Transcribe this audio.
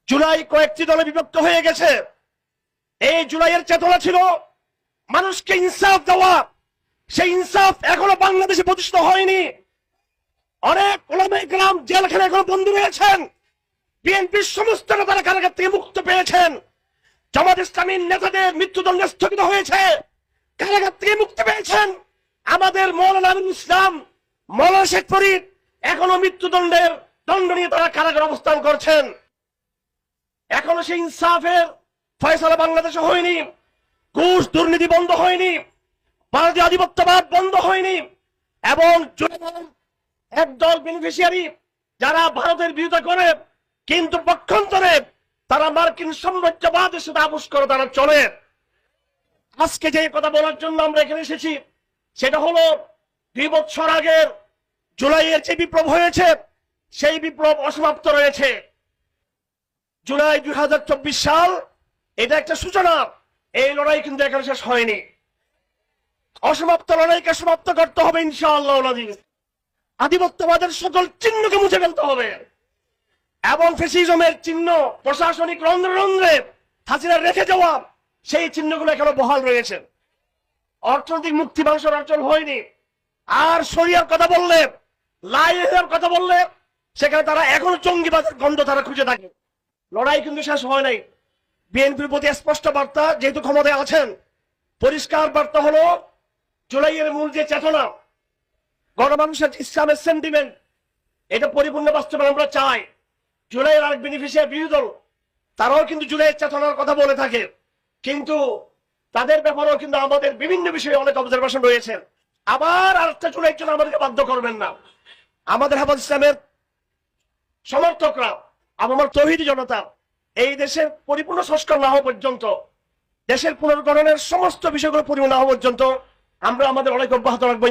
জুলাই কয়েকটি দলে বিভক্ত হয়ে গেছে। এই জুলাইয়ের চেতনা ছিল মানুষকে ইনসাফ দেওয়া। সেই ইনসাফ এখনো বাংলাদেশে প্রতিষ্ঠিত হয়নি। অনেক ওলামায়ে কেরাম জেলখানায় এখনো বন্দী রয়েছেন। বিএনপির সমস্ত নেতারা কারাগার থেকে মুক্ত পেয়েছেন। জামাত ইসলামীর নেতাদের মৃত্যুদণ্ড স্থগিত হয়েছে, কারাগার থেকে মুক্তি পেয়েছেন। আমাদের মৌলানা আমিনুল ইসলাম, মৌলানা শেখ ফরিদ এখনো মৃত্যুদণ্ডের দণ্ড নিয়ে তারা কারাগারে অবস্থান করছেন। এখনো সেই ইনসাফের ফয়সালা বাংলাদেশে হয়নি। ঘুষ দুর্নীতি বন্ধ হয়নি, ভারতীয় আধিপত্যবাদ বন্ধ হয়নি, এবং একদল বেনিফিশিয়ারি যারা ভারতের বিরোধিতা করে কিন্তু পক্ষান্তরে তারা মার্কিন সাম্রাজ্যবাদের সাথে আপোষ করে তারা চলে। আজকে যে কথা বলার জন্য আমরা এখানে এসেছি সেটা হলো 2 বছর আগের জুলাইয়ের যে বিপ্লব হয়েছে সেই বিপ্লব অসমাপ্ত রয়েছে। জুলাই 2024 সাল এটা একটা সূচনা। এই লড়াই কিন্তু এখানে শেষ হয়নি। অসমাপ্ত লড়াইকে সমাপ্ত করতে হবে ইনশাআল্লাহ। আধিপত্যবাদের সকল চিহ্নকে মুছে ফেলতে হবে এবং ফ্যাসিজমের চিহ্ন প্রশাসনিক রন্ধ্রে রন্ধ্রে হাসিনা রেখে যাওয়া সেই চিহ্নগুলো এখনো বহাল রয়েছে। অর্থনৈতিক মুক্তি বাংলাদেশের অর্জন হয়নি। আর শরিয়ার কথা বললে, লাইলের কথা বললে সেখানে তারা এখনো জঙ্গিবাদের গন্ধ তারা খুঁজে থাকে। লড়াই কিন্তু শেষ হয় নাই। বিএনপির প্রতি স্পষ্ট বার্তা, যেহেতু ক্ষমতায় আছেন, পরিষ্কার বার্তা হলো জুলাইয়ের মূল যে চেতনা, গণমানুষের ইসলামের সেন্টিমেন্ট, এটা পরিপূর্ণ বাস্তবায়ন আমরা চাই। জুলাইয়ের আরেক বেনিফিশিয়ারি বিরোধী দল তারাও কিন্তু জুলাইয়ের চেতনার কথা বলে থাকে, কিন্তু তাদের ব্যাপারেও কিন্তু আমাদের বিভিন্ন বিষয়ে অনেক অবজারভেশন রয়েছে। আবার আরেকটা জুলাইয়ের জন্য আমাদেরকে বাধ্য করবেন না। আমাদের হেফাজত ইসলামের সমর্থকরা, আমার তৌহিদি জনতা, এই দেশের পরিপূর্ণ সংস্কার না হওয়া পর্যন্ত, দেশের পুনর্গঠনের সমস্ত বিষয়গুলো পরিপূর্ণ না হওয়া পর্যন্ত আমরা আমাদের অনেক অব্যাহত রাখবো।